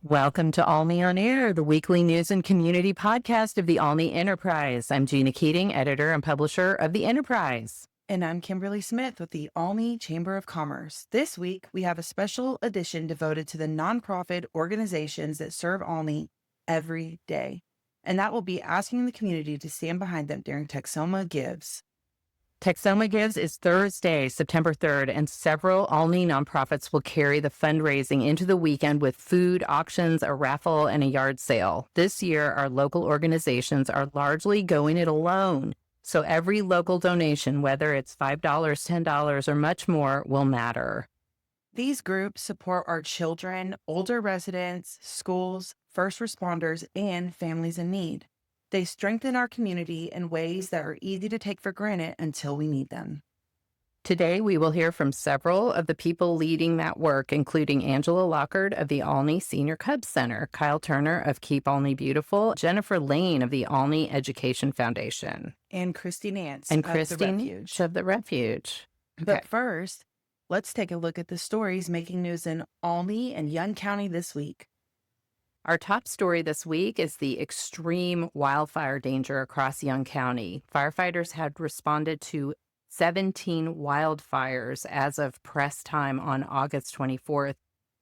Welcome to Olney On Air, the weekly news and community podcast of the Olney Enterprise. I'm Gina Keating, editor and publisher of the Enterprise. And I'm Kimberly Smith with the Olney Chamber of Commerce. This week, we have a special edition devoted to the nonprofit organizations that serve Olney every day. And that will be asking the community to stand behind them during Texoma Gives. Texoma Gives is Thursday, September 3rd, and several Olney nonprofits will carry the fundraising into the weekend with food, auctions, a raffle, and a yard sale. This year, our local organizations are largely going it alone. So every local donation, whether it's $5, $10, or much more, will matter. These groups support our children, older residents, schools, first responders, and families in need. They strengthen our community in ways that are easy to take for granted until we need them. Today, we will hear from several of the people leading that work, including Angela Lockard of the Olney Senior Cub Center, Kyle Turner of Keep Olney Beautiful, Jennifer Lane of the Olney Education Foundation, And Christy Nance and of Christy the Refuge. Nance of the Refuge. But first, let's take a look at the stories making news in Olney and Young County this week. Our top story this week is the extreme wildfire danger across Young County. Firefighters had responded to 17 wildfires as of press time on August 24th,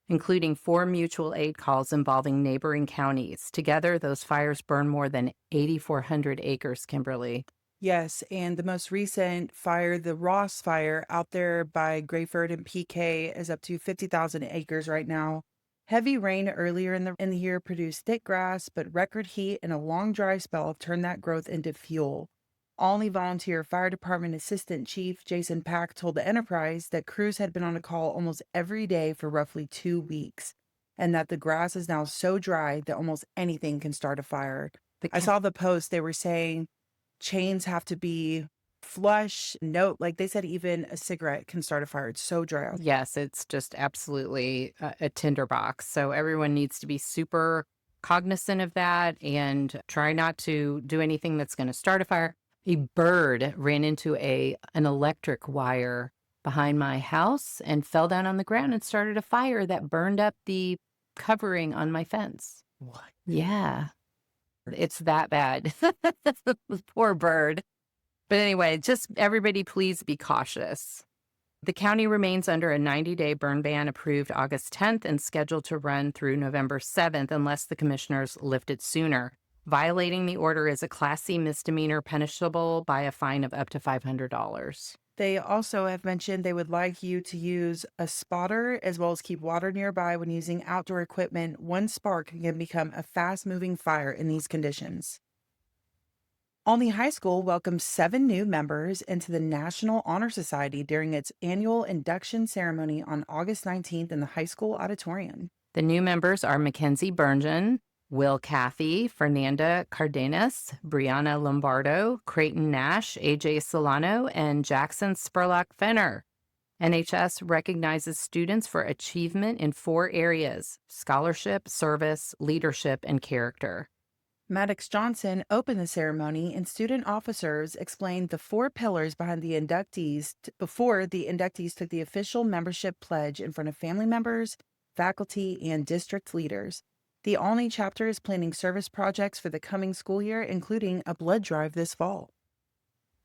including 4 mutual aid calls involving neighboring counties. Together, those fires burned more than 8,400 acres, Kimberly. Yes, and the most recent fire, the Ross fire out there by Grayford and PK, is up to 50,000 acres right now. Heavy rain earlier in the year produced thick grass, but record heat and a long dry spell have turned that growth into fuel. Olney Volunteer Fire Department Assistant Chief Jason Pack told the Enterprise that crews had been on a call almost every day for roughly 2 weeks, and that the grass is now so dry that almost anything can start a fire. I saw the post, they were saying chains have to be flush. No, like they said, even a cigarette can start a fire. It's so dry out. Yes, it's just absolutely a tinderbox. So everyone needs to be super cognizant of that and try not to do anything that's going to start a fire. A bird ran into an electric wire behind my house and fell down on the ground and started a fire that burned up the covering on my fence. What? Yeah, it's that bad. Poor bird. But anyway, just everybody please be cautious. The county remains under a 90-day burn ban approved August 10th and scheduled to run through November 7th unless the commissioners lift it sooner. Violating the order is a Class C misdemeanor punishable by a fine of up to $500. They also have mentioned they would like you to use a spotter as well as keep water nearby when using outdoor equipment. One spark can become a fast-moving fire in these conditions. Olney High School welcomed 7 new members into the National Honor Society during its annual induction ceremony on August 19th in the high school auditorium. The new members are Mackenzie Burngeon, Will Caffey, Fernanda Cardenas, Brianna Lombardo, Creighton Nash, AJ Solano, and Jackson Spurlock Fenner. NHS recognizes students for achievement in 4 areas: scholarship, service, leadership, and character. Maddox Johnson opened the ceremony, and student officers explained the 4 pillars behind the inductees before the inductees took the official membership pledge in front of family members, faculty, and district leaders. The Olney chapter is planning service projects for the coming school year, including a blood drive this fall.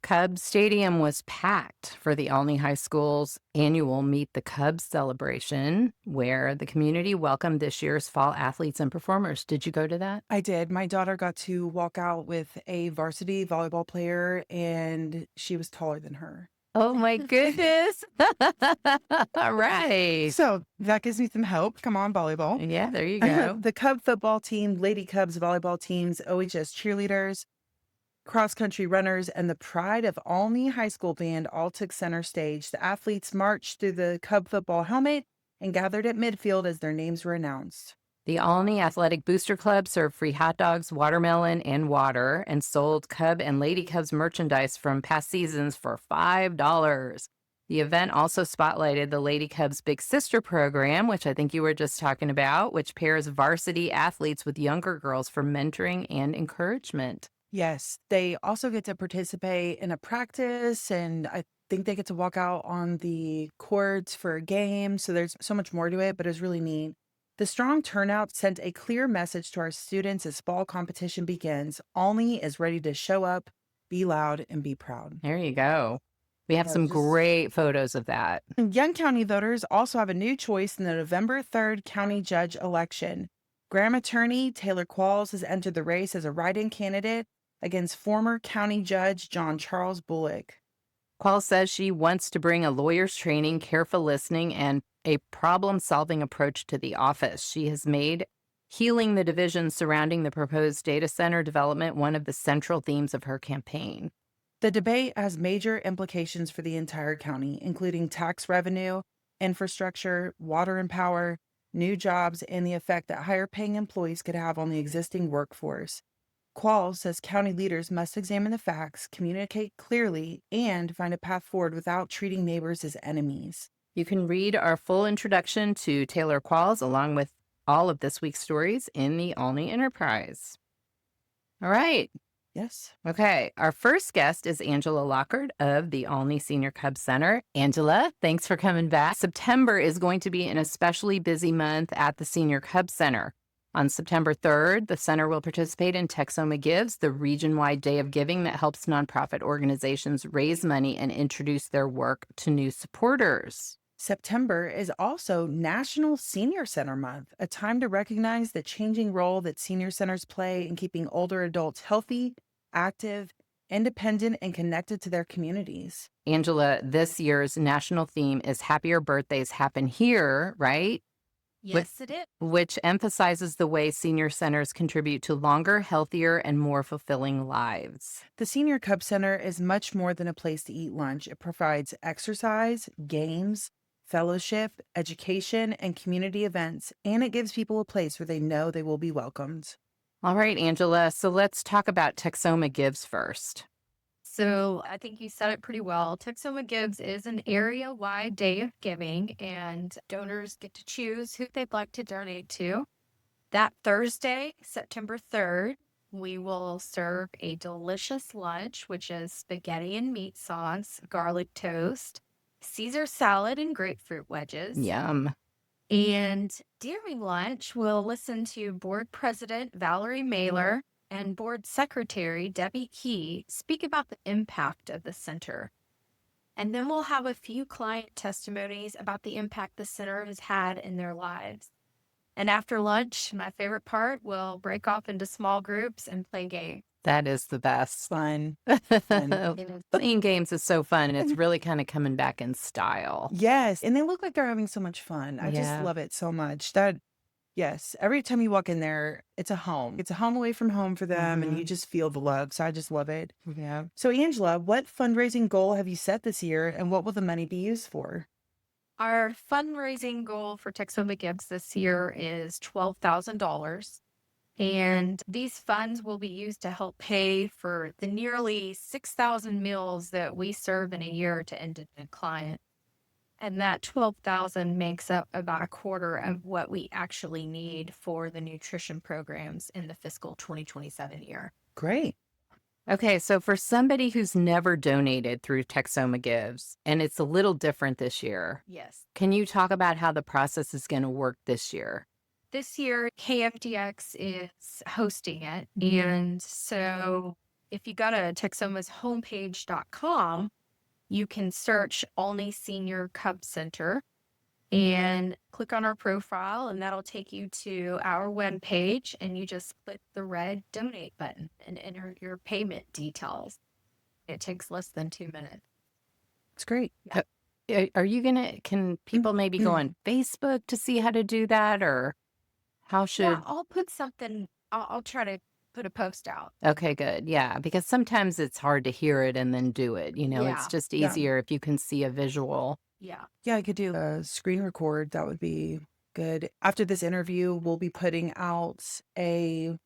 Cub Stadium was packed for the Olney High School's annual Meet the Cubs celebration, where the community welcomed this year's fall athletes and performers. Did you go to that? I did. My daughter got to walk out with a varsity volleyball player, and she was taller than her. Oh, my goodness. All right. So that gives me some hope. Come on, volleyball. Yeah, there you go. The Cub football team, Lady Cubs volleyball teams, OHS cheerleaders, cross-country runners, and the pride of Olney High School band all took center stage. The athletes marched through the Cub football helmet and gathered at midfield as their names were announced. The Olney Athletic Booster Club served free hot dogs, watermelon, and water, and sold Cub and Lady Cubs merchandise from past seasons for $5. The event also spotlighted the Lady Cubs Big Sister program, which I think you were just talking about, which pairs varsity athletes with younger girls for mentoring and encouragement. Yes, they also get to participate in a practice, and I think they get to walk out on the courts for a game. So there's so much more to it, but it's really neat. The strong turnout sent a clear message to our students as fall competition begins. Olney is ready to show up, be loud, and be proud. There you go. We have Yeah, some just great photos of that. Young county voters also have a new choice in the November 3rd county judge election. Graham attorney Taylor Qualls has entered the race as a write-in candidate against former county judge John Charles Bullock. Quall says she wants to bring a lawyer's training, careful listening, and a problem-solving approach to the office. She has made healing the divisions surrounding the proposed data center development one of the central themes of her campaign. The debate has major implications for the entire county, including tax revenue, infrastructure, water and power, new jobs, and the effect that higher paying employees could have on the existing workforce. Qualls says county leaders must examine the facts, communicate clearly, and find a path forward without treating neighbors as enemies. You can read our full introduction to Taylor Qualls along with all of this week's stories in the Olney Enterprise. All right. Yes. Okay. Our first guest is Angela Lockard of the Olney Senior Cub Center. Angela, thanks for coming back. September is going to be an especially busy month at the Senior Cub Center. On September 3rd, the center will participate in Texoma Gives, the region-wide day of giving that helps nonprofit organizations raise money and introduce their work to new supporters. September is also National Senior Center Month, a time to recognize the changing role that senior centers play in keeping older adults healthy, active, independent, and connected to their communities. Angela, this year's national theme is Happier Birthdays Happen Here, right? Yes, it is. Which emphasizes the way senior centers contribute to longer, healthier, and more fulfilling lives. The Senior Cub Center is much more than a place to eat lunch. It provides exercise, games, fellowship, education, and community events, and it gives people a place where they know they will be welcomed. All right, Angela, so let's talk about Texoma Gives first. So I think you said it pretty well. Texoma Gives is an area-wide day of giving, and donors get to choose who they'd like to donate to. That Thursday, September 3rd, we will serve a delicious lunch, which is spaghetti and meat sauce, garlic toast, Caesar salad, and grapefruit wedges. Yum. And during lunch, we'll listen to Board President Valerie Mailer and Board Secretary Debbie Key speak about the impact of the center. And then we'll have a few client testimonies about the impact the center has had in their lives. And after lunch, my favorite part, we'll break off into small groups and play games. That is the best. Fun. Playing games is so fun, and it's really kind of coming back in style. Yes. And they look like they're having so much fun. I just Yeah. love it so much. Yes. Every time you walk in there, it's a home. It's a home away from home for them, and you just feel the love. So I just love it. Yeah. So, Angela, what fundraising goal have you set this year, and what will the money be used for? Our fundraising goal for Texoma Gives this year is $12,000. And these funds will be used to help pay for the nearly 6,000 meals that we serve in a year to indigent clients. And that 12,000 makes up about a quarter of what we actually need for the nutrition programs in the fiscal 2027 year. Great. Okay, so for somebody who's never donated through Texoma Gives, and it's a little different this year, Yes. can you talk about how the process is going to work this year? This year, KFDX is hosting it. And so if you go to Texoma's homepage.com, you can search Olney Senior Cub Center and click on our profile, and that'll take you to our webpage, and you just click the red donate button and enter your payment details. It takes less than 2 minutes. It's great. Are you going to, can people maybe go on Facebook to see how to do that, or how should? Yeah, I'll put something, I'll try to put a post out. Okay, good. Yeah, because sometimes it's hard to hear it and then do it. You know, it's Yeah. just Yeah. easier if you can see a visual. Yeah. Yeah, I could do a screen record. That would be good. After this interview, we'll be putting out a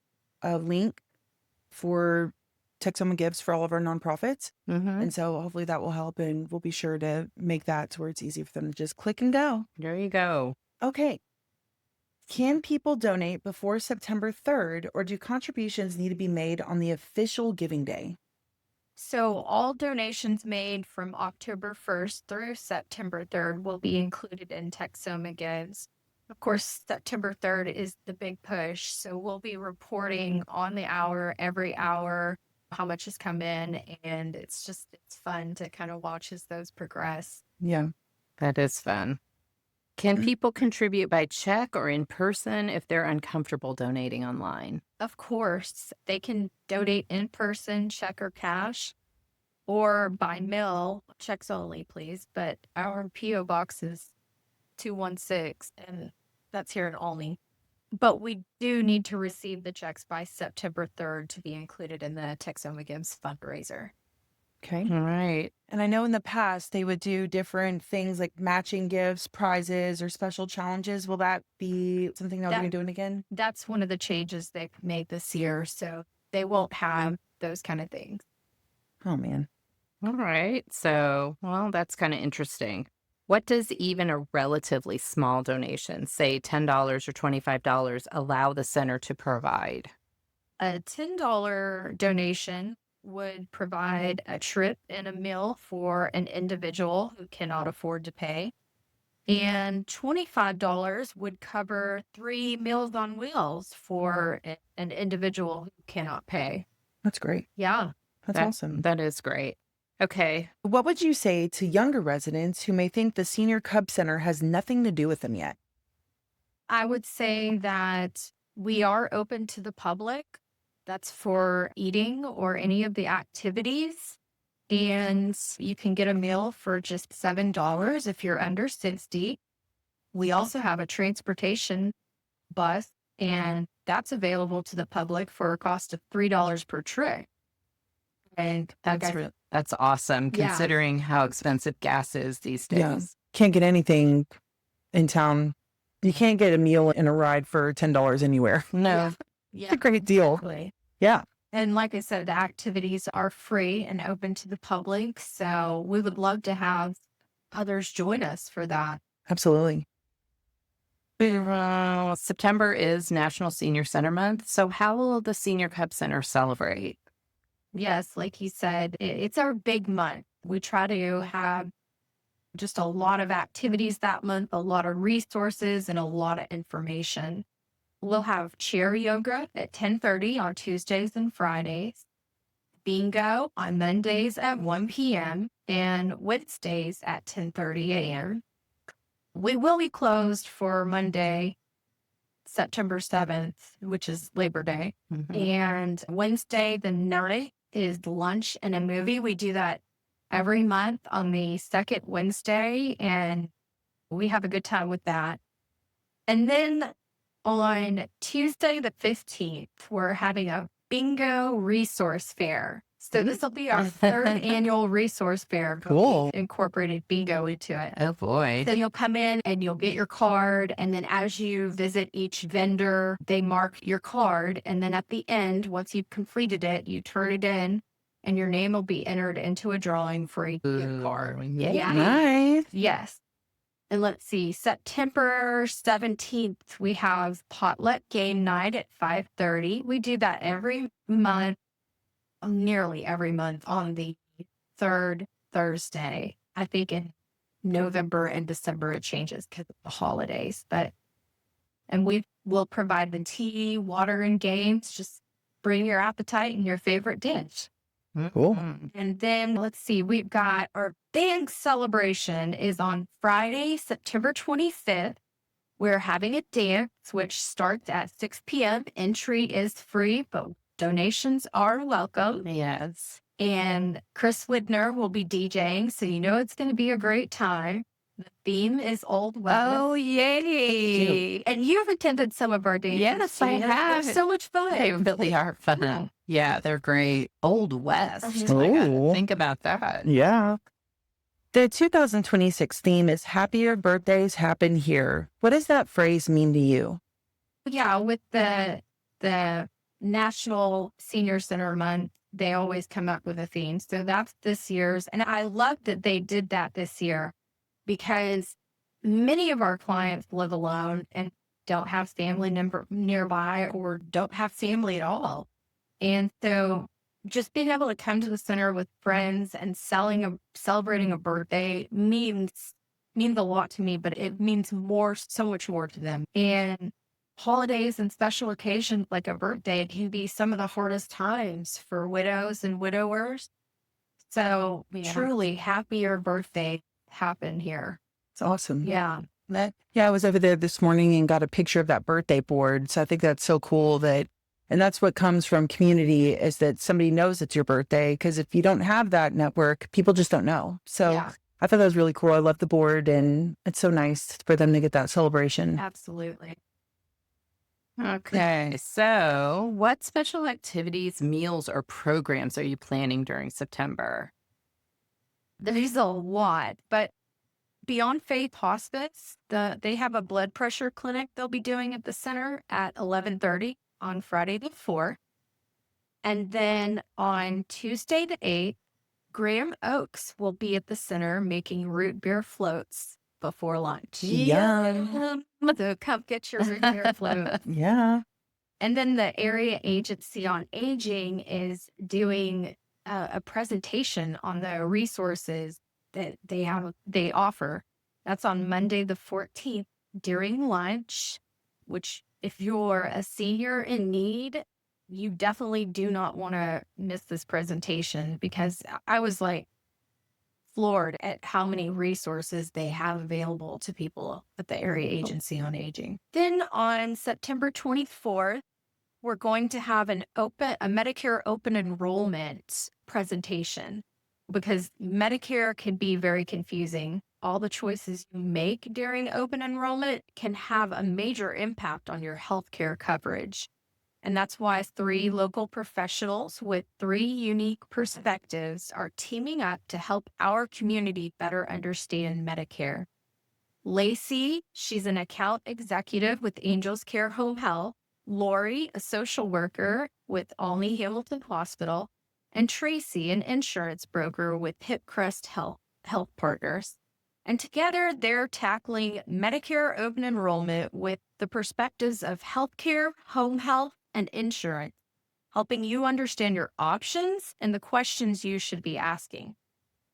link for Texoma Gives for all of our nonprofits. Mm-hmm. And so hopefully that will help, and we'll be sure to make that to where it's easy for them to just click and go. There you go. Okay. Can people donate before September 3rd, or do contributions need to be made on the official giving day? So all donations made from October 1st through September 3rd will be included in Texoma Gives. Of course, September 3rd is the big push. So we'll be reporting on the hour, every hour, how much has come in. And it's fun to kind of watch as those progress. Yeah. That is fun. Can people contribute by check or in person if they're uncomfortable donating online? Of course, they can donate in person, check or cash, or by mail, checks only, please. But our P.O. box is 216, and that's here in Olney. But we do need to receive the checks by September 3rd to be included in the Texoma Gives fundraiser. Okay. All right. And I know in the past they would do different things like matching gifts, prizes, or special challenges. Will that be something that we're doing again? That's one of the changes they've made this year. So they won't have those kind of things. Oh, man. All right. So, well, that's kind of interesting. What does even a relatively small donation, say $10 or $25, allow the center to provide? A $10 donation would provide a trip and a meal for an individual who cannot afford to pay. And $25 would cover 3 Meals on Wheels for an individual who cannot pay. That's great. Yeah. That's awesome. That is great. Okay. What would you say to younger residents who may think the Senior Cub Center has nothing to do with them yet? I would say that we are open to the public. That's for eating or any of the activities. And you can get a meal for just $7 if you're under 60. We also have a transportation bus, and that's available to the public for a cost of $3 per trip. And That's awesome, Yeah. considering how expensive gas is these days. Yeah. Can't get anything in town. You can't get a meal and a ride for $10 anywhere. No. It's a great deal. Exactly. Yeah. And like I said, the activities are free and open to the public. So we would love to have others join us for that. Absolutely. September is National Senior Center Month. So how will the Senior Cub Center celebrate? Yes, like you said, it's our big month. We try to have just a lot of activities that month, a lot of resources, and a lot of information. We'll have chair yoga at 10:30 on Tuesdays and Fridays, bingo on Mondays at 1 p.m. and Wednesdays at 10:30 a.m. We will be closed for Monday, September 7th, which is Labor Day. And Wednesday, the 9th, is lunch and a movie. We do that every month on the second Wednesday, and we have a good time with that. And then on Tuesday, the 15th, we're having a bingo resource fair. So this will be our third annual resource fair. but Cool. we've incorporated bingo into it. Oh, boy. So you'll come in and you'll get your card. And then as you visit each vendor, they mark your card. And then at the end, once you've completed it, you turn it in and your name will be entered into a drawing for a gift card. Yeah. Nice. Yes. And let's see, September 17th, we have potluck game night at 5:30. We do that every month, nearly every month on the third Thursday. I think in November and December it changes because of the holidays. And we will provide the tea, water, and games. Just bring your appetite and your favorite dish. Cool. And then let's see, we've got our big celebration is on Friday, September 25th. We're having a dance, which starts at 6 p.m. Entry is free, but donations are welcome. Yes. And Chris Widner will be DJing, so you know it's going to be a great time. The theme is Old West. Oh, yay. And you've attended some of our dances. Yes, I too. have. They're so much fun. They really are fun. Yeah, they're great. Old West. Mhm. I gotta Ooh. think about that. Yeah. The 2026 theme is Happier Birthdays Happen Here. What does that phrase mean to you? Yeah, with the National Senior Center Month, they always come up with a theme. So that's this year's. And I love that they did that this year because many of our clients live alone and don't have family nearby or don't have family at all. And so just being able to come to the center with friends and celebrating a birthday means means a lot to me, but it means more, so much more to them. And holidays and special occasions like a birthday can be some of the hardest times for widows and widowers. So truly happier birthday happened here. It's awesome. Yeah. Yeah, I was over there this morning and got a picture of that birthday board. So I think that's so cool and that's what comes from community, is that somebody knows it's your birthday. Because if you don't have that network, people just don't know. So Yeah. I thought that was really cool. I love the board, and it's so nice for them to get that celebration. Absolutely. Okay, so what special activities, meals, or programs are you planning during September? There's a lot, but Beyond Faith Hospice, they have a blood pressure clinic they'll be doing at the center at 11:30 on Friday the 4th. And then on Tuesday the 8th, Graham Oaks will be at the center making root beer floats before lunch. Yum. So come get your root beer float. Yeah. And then the Area Agency on Aging is doing a presentation on the resources that they offer. That's on Monday the 14th during lunch, which if you're a senior in need, you definitely do not want to miss this presentation, because I was like floored at how many resources they have available to people at the Area Agency on Aging. Then on September 24th, we're going to have a Medicare open enrollment presentation, because Medicare can be very confusing. All the choices you make during open enrollment can have a major impact on your healthcare coverage. And that's why 3 local professionals with 3 unique perspectives are teaming up to help our community better understand Medicare. Lacey, she's an account executive with Angels Care Home Health. Lori, a social worker with Olney Hamilton Hospital. And Tracy, an insurance broker with Hipcrest Health Partners. And together, they're tackling Medicare open enrollment with the perspectives of healthcare, home health, and insurance, helping you understand your options and the questions you should be asking.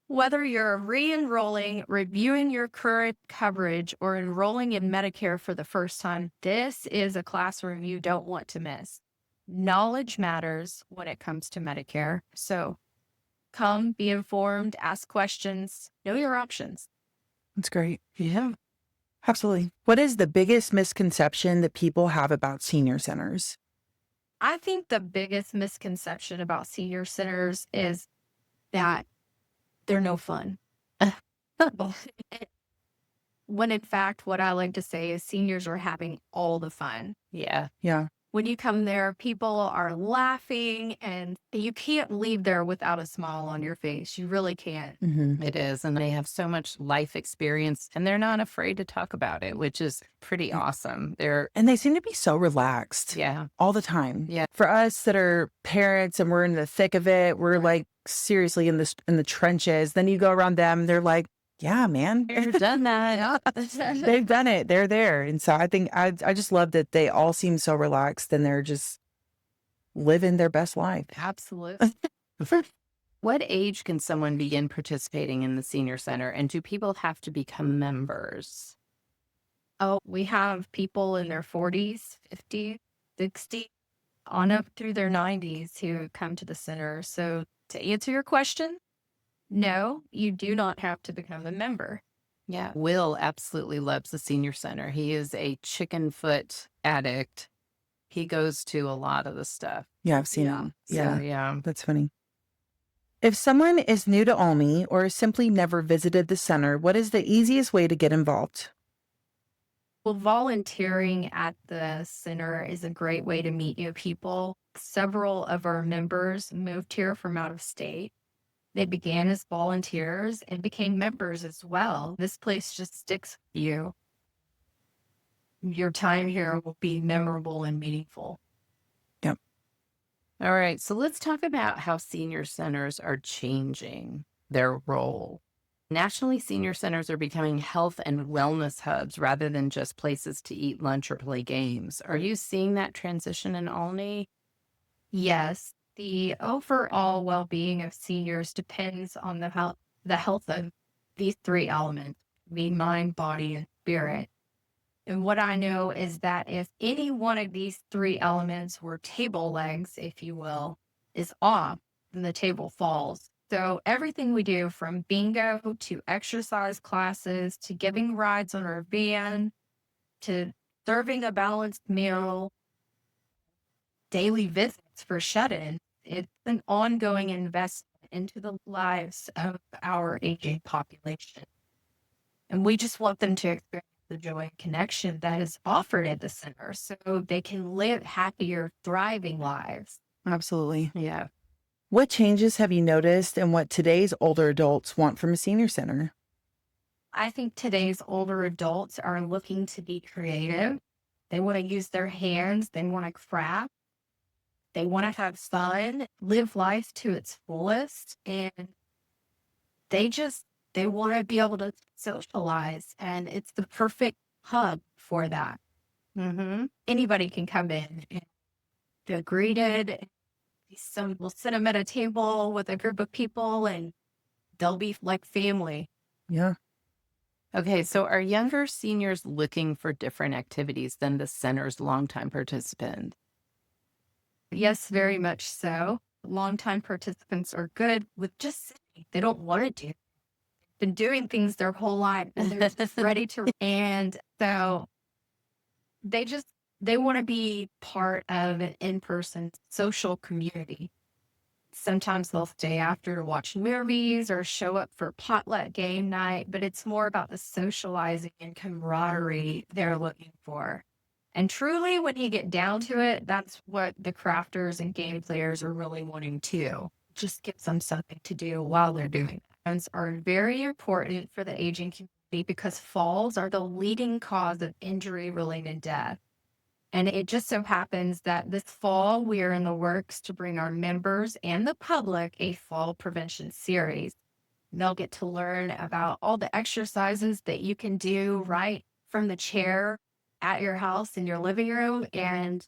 Whether you're re-enrolling, reviewing your current coverage, or enrolling in Medicare for the first time, this is a classroom you don't want to miss. Knowledge matters when it comes to Medicare. So come, be informed, ask questions, know your options. That's great. Yeah. Absolutely. What is the biggest misconception that people have about senior centers? I think the biggest misconception about senior centers is that they're no fun. When in fact, what I like to say is seniors are having all the fun. Yeah. Yeah. When you come there, people are laughing, and you can't leave there without a smile on your face. You really can't. Mm-hmm. It is. And they have so much life experience, and they're not afraid to talk about it, which is pretty awesome. And they seem to be so relaxed. Yeah. All the time. Yeah. For us that are parents and we're in the thick of it, we're like seriously in the trenches. Then you go around them, they're like, yeah, man. They've done that. They've done it. They're there. And so I think I just love that they all seem so relaxed and they're just living their best life. Absolutely. What age can someone begin participating in the senior center, and do people have to become members? Oh, we have people in their 40s, 50, 60, on up through their 90s who come to the center. So to answer your question, no, you do not have to become a member. Yeah. Will absolutely loves the senior center. He is a chicken foot addict. He goes to a lot of the stuff. Yeah, I've seen him. Yeah. So, yeah. That's funny. If someone is new to Olney or simply never visited the center, what is the easiest way to get involved? Well, volunteering at the center is a great way to meet new people. Several of our members moved here from out of state. They began as volunteers and became members as well. This place just sticks with you. Your time here will be memorable and meaningful. Yep. All right. So let's talk about how senior centers are changing their role. Nationally, senior centers are becoming health and wellness hubs rather than just places to eat lunch or play games. Are you seeing that transition in Olney? Yes, the overall well-being of seniors depends on the health of these 3 elements. be mind, body, and spirit. And what I know is that if any one of these three elements or table legs, if you will, is off, then the table falls. So everything we do from bingo to exercise classes to giving rides on our van to serving a balanced meal, daily visits for shut-in, it's an ongoing investment into the lives of our aging population. And we just want them to experience the joy and connection that is offered at the center so they can live happier, thriving lives. Absolutely. Yeah. What changes have you noticed and what today's older adults want from a senior center? I think today's older adults are looking to be creative. They want to use their hands. They want to craft. They want to have fun, live life to its fullest. And they want to be able to socialize. And it's the perfect hub for that. Mm-hmm. Anybody can come in and they're greeted. We'll sit them at a table with a group of people and they'll be like family. Yeah. Okay, so are younger seniors looking for different activities than the center's longtime participants? Yes, very much so. Longtime participants are good with just sitting. They don't want to do. Been doing things their whole life and they're just ready to. And so they want to be part of an in-person social community. Sometimes they'll stay after to watch movies or show up for potluck game night, but it's more about the socializing and camaraderie they're looking for. And truly, when you get down to it, that's what the crafters and game players are really wanting too. Just gives them something to do while they're doing it. Friends are very important for the aging community because falls are the leading cause of injury-related death. And it just so happens that this fall, we are in the works to bring our members and the public a fall prevention series. They'll get to learn about all the exercises that you can do right from the chair at your house in your living room and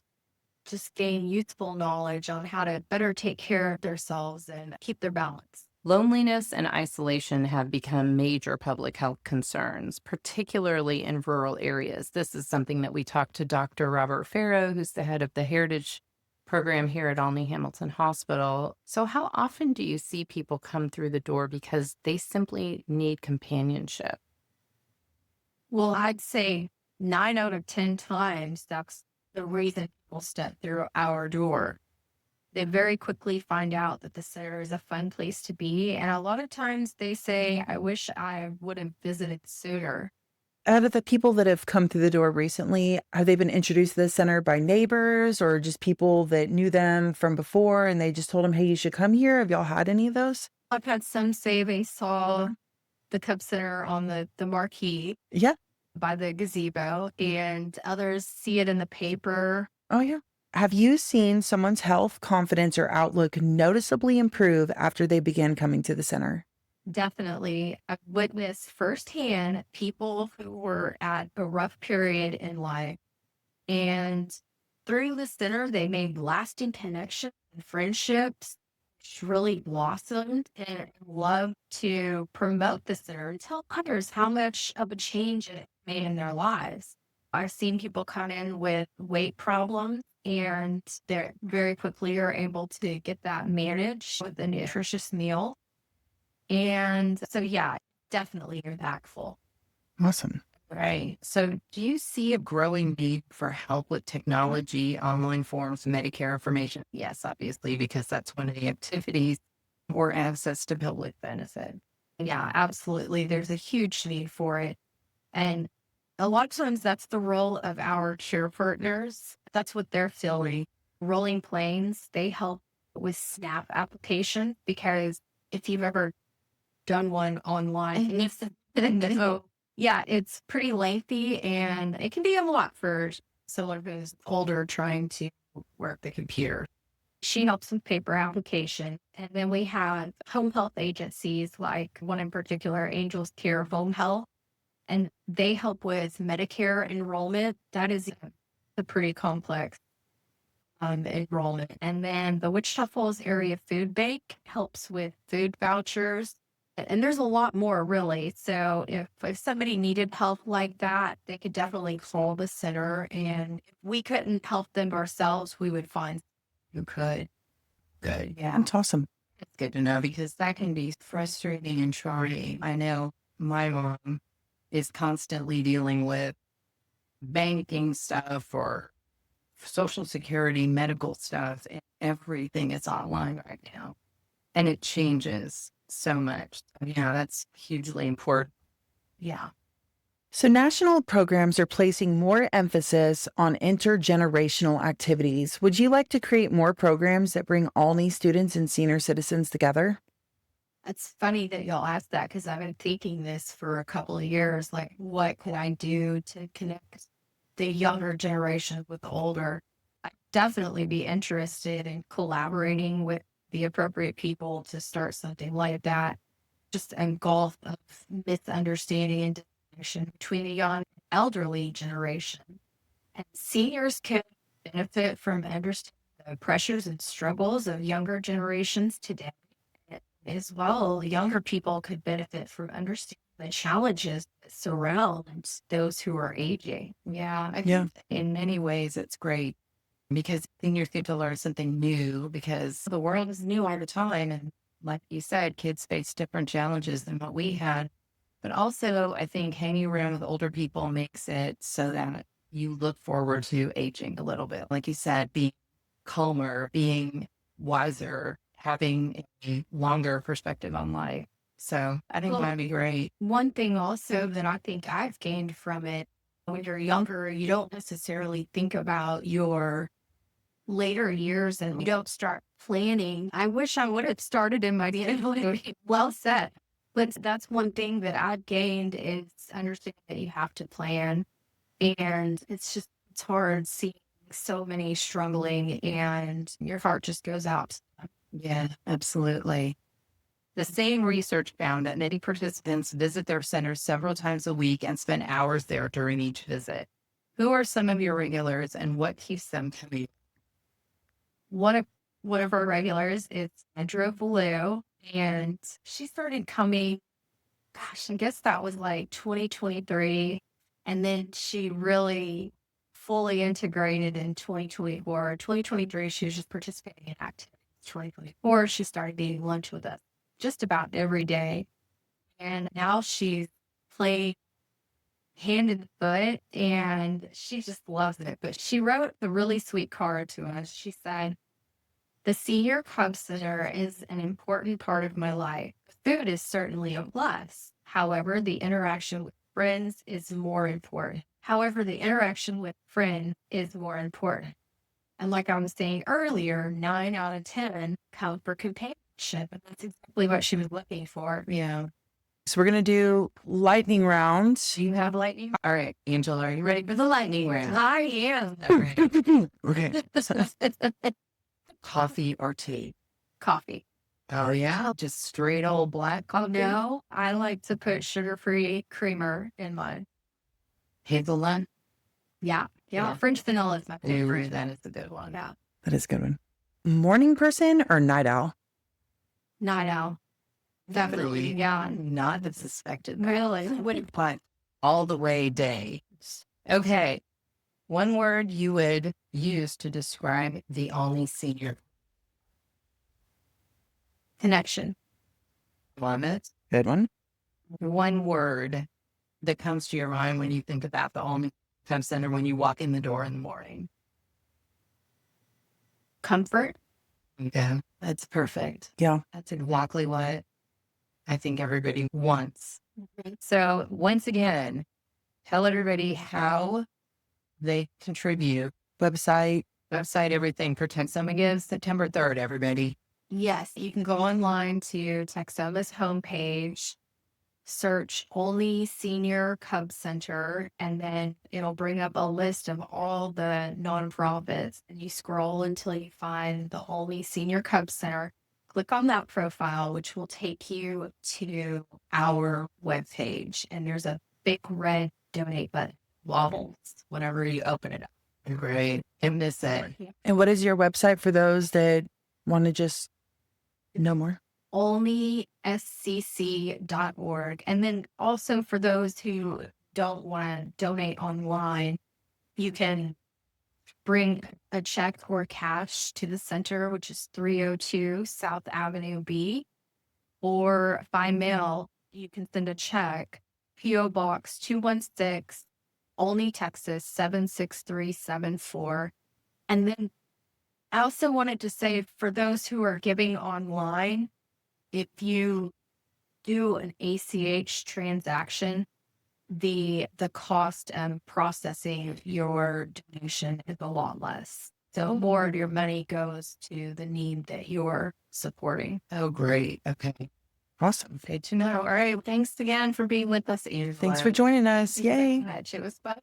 just gain useful knowledge on how to better take care of themselves and keep their balance. Loneliness and isolation have become major public health concerns, particularly in rural areas. This is something that we talked to Dr. Robert Farrow, who's the head of the Heritage Program here at Olney Hamilton Hospital. So how often do you see people come through the door because they simply need companionship? Well, I'd say 9 out of 10 times that's the reason people step through our door. They very quickly find out that the center is a fun place to be. And a lot of times they say, I wish I would have visited sooner. Out of the people that have come through the door recently, have they been introduced to the center by neighbors or just people that knew them from before and they just told them, hey, you should come here? Have y'all had any of those? I've had some say they saw the Cub Center on the marquee Yeah. by the gazebo, and others see it in the paper. Oh, yeah. Have you seen someone's health, confidence, or outlook noticeably improve after they began coming to the center? Definitely. I've witnessed firsthand people who were at a rough period in life. And through the center, they made lasting connections and friendships, which really blossomed and love to promote the center and tell others how much of a change it made in their lives. I've seen people come in with weight problems and they very quickly are able to get that managed with a nutritious meal. And so, yeah, definitely impactful. Awesome. Right. So do you see a growing need for help with technology, online forms, Medicare information? Yes, obviously, because that's one of the activities or access to public benefit. Yeah, absolutely. There's a huge need for it. And a lot of times that's the role of our care partners. That's what they're filling. Rolling Plains, they help with SNAP application because if you've ever done one online, so yeah, it's pretty lengthy and it can be a lot for someone who's older trying to work the computer. She helps with paper application. And then we have home health agencies like one in particular, Angels Care Home Health, and they help with Medicare enrollment. That is a pretty complex enrollment. And then the Wichita Falls Area Food Bank helps with food vouchers. And there's a lot more, really. So if somebody needed help like that, they could definitely call the center. And if we couldn't help them ourselves, we would find who could. Good. Yeah. That's awesome. It's good to know because that can be frustrating and trying. I know my mom is constantly dealing with banking stuff or Social Security, medical stuff, and everything is online right now. And it changes so much. Yeah, that's hugely important. Yeah. So, national programs are placing more emphasis on intergenerational activities. Would you like to create more programs that bring Olney students and senior citizens together? It's funny that y'all asked that because I've been thinking this for a couple of years. Like, what could I do to connect the younger generation with the older? I'd definitely be interested in collaborating with the appropriate people to start something like that. Just a gulf of misunderstanding and disconnection between the young and elderly generation. And seniors can benefit from understanding the pressures and struggles of younger generations today. As well, younger people could benefit from understanding the challenges that surround those who are aging. Yeah, I Yeah. think in many ways it's great because seniors get to learn something new because the world is new all the time. And like you said, kids face different challenges than what we had. But also, I think hanging around with older people makes it so that you look forward to aging a little bit. Like you said, being calmer, being wiser, having a longer perspective on life. So I think Well, that'd be great. one thing also that I think I've gained from it, when you're younger, you don't necessarily think about your later years and you don't start planning. I wish I would have started in my family well set. But that's one thing that I've gained is understanding that you have to plan. And it's hard seeing so many struggling and your heart just goes out to them. Yeah, absolutely. The same research found that many participants visit their centers several times a week and spend hours there during each visit. Who are some of your regulars and what keeps them coming? One of our regulars is Andrew Blue, and she started coming, gosh, I guess that was like 2023. And then she really fully integrated in 2024. 2023, she was just participating in activities. 2024, she started eating lunch with us just about every day. And now she's playing hand in foot and she just loves it. But she wrote a really sweet card to us. She said, "The Senior Cub Center is an important part of my life. Food is certainly a plus. However, the interaction with friends is more important. And like I was saying earlier, 9 out of 10 count for companionship. And that's exactly what she was looking for. Yeah. So, we're going to do lightning round. Do you have lightning? All right, Angela, are you ready for the lightning round? I am. All right. Okay. Coffee or tea? Coffee. Oh, yeah. Just straight old black Oh, coffee? no. I like to put sugar-free creamer in mine. Hazelnut? Yeah. Yeah. French vanilla is my Ooh, favorite. that is a good one. Yeah. That is a good one. Morning person or night owl? Night owl. Definitely. Yeah. Not the suspected. Really? But all the way day. Okay. One word you would use to describe the Olney senior. Connection. Love it. Good one. One word that comes to your mind when you think about the Olney Cub Center when you walk in the door in the morning. Comfort. Yeah, that's perfect. Yeah. That's exactly what I think everybody wants. So once again, tell everybody how they contribute. Website, everything for Texoma Gives, September 3rd, everybody. Yes, you can go online to Texoma's homepage, search Olney Senior Cub Center, and then it'll bring up a list of all the nonprofits. And you scroll until you find the Olney Senior Cub Center. Click on that profile, which will take you to our webpage. And there's a big red donate button. Wobbles whenever you open it up. Great. And miss it. And what is your website for those that want to just know more? olneyscc.org. And then also for those who don't want to donate online, you can bring a check or cash to the center, which is 302 South Avenue B, or by mail, you can send a check, P.O. Box 216, Olney, Texas 76374. And then I also wanted to say, for those who are giving online, if you do an ACH transaction, the cost of processing your donation is a lot less. So more of your money goes to the need that you're supporting. Oh, great. Okay. Awesome. Good to know. All right. Thanks again for being with us, Angela. Thanks for joining us. Thank you very Yay. much. It was fun.